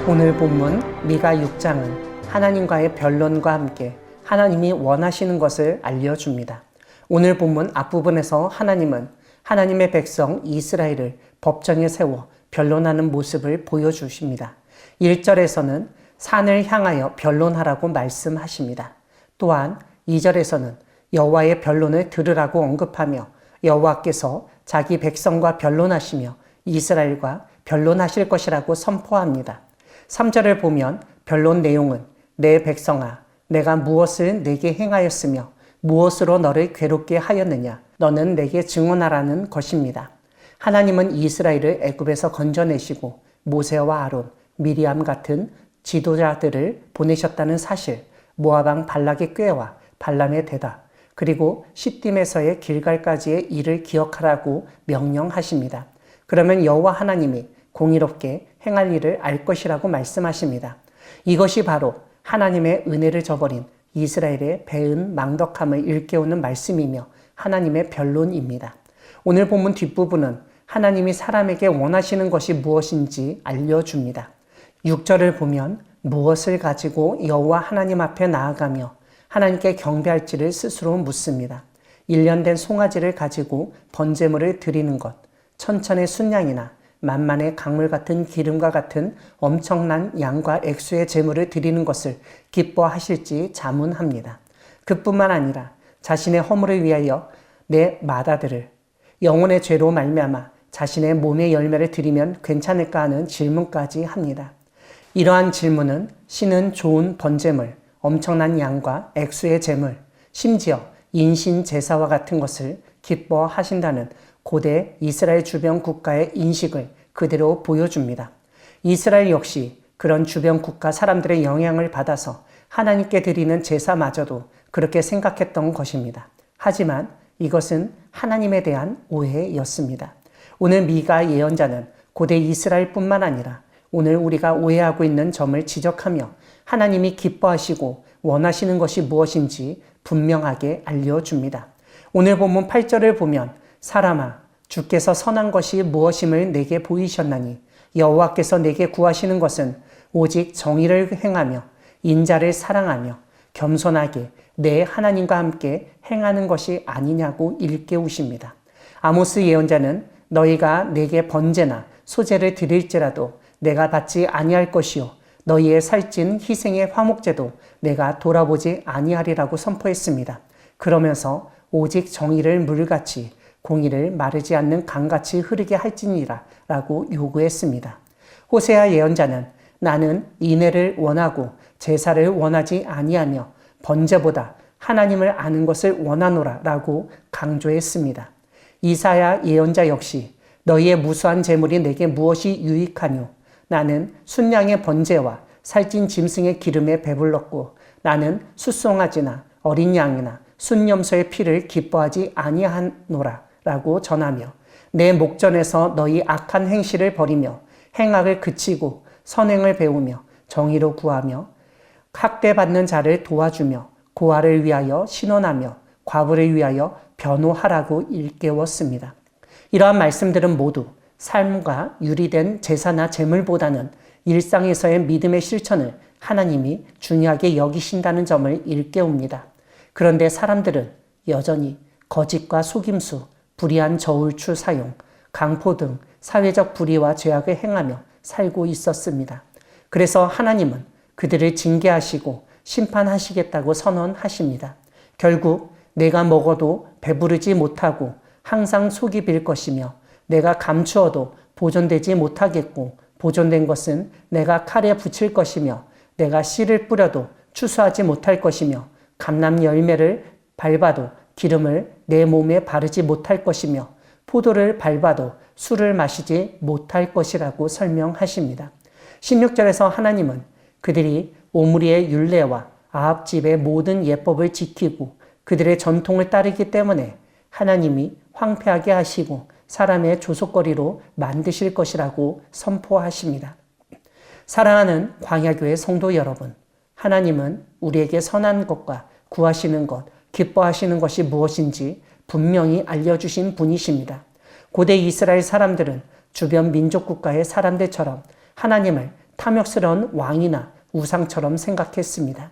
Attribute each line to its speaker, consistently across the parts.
Speaker 1: 오늘 본문 미가 6장은 하나님과의 변론과 함께 하나님이 원하시는 것을 알려줍니다. 오늘 본문 앞부분에서 하나님은 하나님의 백성 이스라엘을 법정에 세워 변론하는 모습을 보여주십니다. 1절에서는 산을 향하여 변론하라고 말씀하십니다. 또한 2절에서는 여호와의 변론을 들으라고 언급하며 여호와께서 자기 백성과 변론하시며 이스라엘과 변론하실 것이라고 선포합니다. 3절을 보면 변론 내용은 내 백성아 내가 무엇을 내게 행하였으며 무엇으로 너를 괴롭게 하였느냐 너는 내게 증언하라는 것입니다. 하나님은 이스라엘을 애굽에서 건져내시고 모세와 아론, 미리암 같은 지도자들을 보내셨다는 사실, 모압 왕 발락의 꾀와 발람의 대답, 그리고 시딤에서의 길갈까지의 일을 기억하라고 명령하십니다. 그러면 여호와 하나님이 공의롭게 행할 일을 알 것이라고 말씀하십니다. 이것이 바로 하나님의 은혜를 저버린 이스라엘의 배은 망덕함을 일깨우는 말씀이며 하나님의 변론입니다. 오늘 본문 뒷부분은 하나님이 사람에게 원하시는 것이 무엇인지 알려줍니다. 6절을 보면 무엇을 가지고 여호와 하나님 앞에 나아가며 하나님께 경배할지를 스스로 묻습니다. 1년 된 송아지를 가지고 번제물을 드리는 것, 천천의 순양이나 만만의 강물 같은 기름과 같은 엄청난 양과 액수의 제물을 드리는 것을 기뻐하실지 자문합니다. 그뿐만 아니라 자신의 허물을 위하여 내 맏아들을 영혼의 죄로 말미암아 자신의 몸의 열매를 드리면 괜찮을까 하는 질문까지 합니다. 이러한 질문은 신은 좋은 번제물, 엄청난 양과 액수의 제물, 심지어 인신 제사와 같은 것을 기뻐하신다는 고대 이스라엘 주변 국가의 인식을 그대로 보여줍니다. 이스라엘 역시 그런 주변 국가 사람들의 영향을 받아서 하나님께 드리는 제사마저도 그렇게 생각했던 것입니다. 하지만 이것은 하나님에 대한 오해였습니다. 오늘 미가 예언자는 고대 이스라엘뿐만 아니라 오늘 우리가 오해하고 있는 점을 지적하며 하나님이 기뻐하시고 원하시는 것이 무엇인지 분명하게 알려줍니다. 오늘 본문 8절을 보면 사람아 주께서 선한 것이 무엇임을 내게 보이셨나니 여호와께서 내게 구하시는 것은 오직 정의를 행하며 인자를 사랑하며 겸손하게 내 하나님과 함께 행하는 것이 아니냐고 일깨우십니다. 아모스 예언자는 너희가 내게 번제나 소제를 드릴지라도 내가 받지 아니할 것이요 너희의 살찐 희생의 화목제도 내가 돌아보지 아니하리라고 선포했습니다. 그러면서 오직 정의를 물같이 공의를 마르지 않는 강같이 흐르게 할지니라 라고 요구했습니다. 호세아 예언자는 나는 인애를 원하고 제사를 원하지 아니하며 번제보다 하나님을 아는 것을 원하노라 라고 강조했습니다. 이사야 예언자 역시 너희의 무수한 재물이 내게 무엇이 유익하뇨 나는 순양의 번제와 살찐 짐승의 기름에 배불렀고 나는 숫송아지나 어린 양이나 순염소의 피를 기뻐하지 아니하노라 라고 전하며 내 목전에서 너희 악한 행실을 버리며 행악을 그치고 선행을 배우며 정의로 구하며 학대받는 자를 도와주며 고아를 위하여 신원하며 과부를 위하여 변호하라고 일깨웠습니다. 이러한 말씀들은 모두 삶과 유리된 제사나 제물보다는 일상에서의 믿음의 실천을 하나님이 중요하게 여기신다는 점을 일깨웁니다. 그런데 사람들은 여전히 거짓과 속임수, 불의한 저울추 사용, 강포 등 사회적 불의와 죄악을 행하며 살고 있었습니다. 그래서 하나님은 그들을 징계하시고 심판하시겠다고 선언하십니다. 결국 내가 먹어도 배부르지 못하고 항상 속이 빌 것이며 내가 감추어도 보존되지 못하겠고 보존된 것은 내가 칼에 붙일 것이며 내가 씨를 뿌려도 추수하지 못할 것이며 감람 열매를 밟아도 기름을 내 몸에 바르지 못할 것이며 포도를 밟아도 술을 마시지 못할 것이라고 설명하십니다. 16절에서 하나님은 그들이 오므리의 율례와 아합 집의 모든 예법을 지키고 그들의 전통을 따르기 때문에 하나님이 황폐하게 하시고 사람의 조속거리로 만드실 것이라고 선포하십니다. 사랑하는 광야교회 성도 여러분, 하나님은 우리에게 선한 것과 구하시는 것, 기뻐하시는 것이 무엇인지 분명히 알려주신 분이십니다. 고대 이스라엘 사람들은 주변 민족 국가의 사람들처럼 하나님을 탐욕스러운 왕이나 우상처럼 생각했습니다.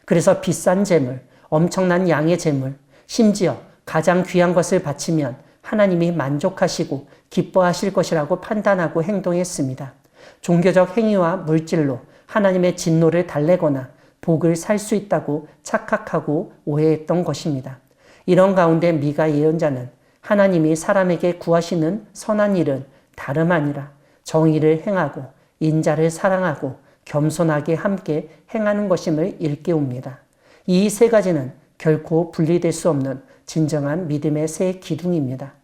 Speaker 1: 그래서 비싼 재물, 엄청난 양의 재물, 심지어 가장 귀한 것을 바치면 하나님이 만족하시고 기뻐하실 것이라고 판단하고 행동했습니다. 종교적 행위와 물질로 하나님의 진노를 달래거나 복을 살 수 있다고 착각하고 오해했던 것입니다. 이런 가운데 미가 예언자는 하나님이 사람에게 구하시는 선한 일은 다름 아니라 정의를 행하고 인자를 사랑하고 겸손하게 함께 행하는 것임을 일깨웁니다. 이 세 가지는 결코 분리될 수 없는 진정한 믿음의 세 기둥입니다.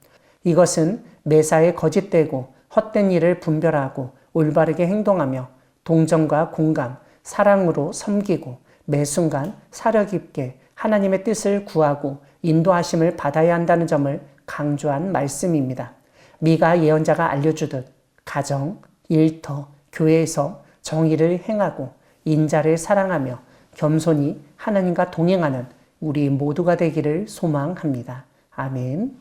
Speaker 1: 이것은 매사에 거짓되고 헛된 일을 분별하고 올바르게 행동하며 동정과 공감, 사랑으로 섬기고 매 순간 사려 깊게 하나님의 뜻을 구하고 인도하심을 받아야 한다는 점을 강조한 말씀입니다. 미가 예언자가 알려주듯 가정, 일터, 교회에서 정의를 행하고 인자를 사랑하며 겸손히 하나님과 동행하는 우리 모두가 되기를 소망합니다. 아멘.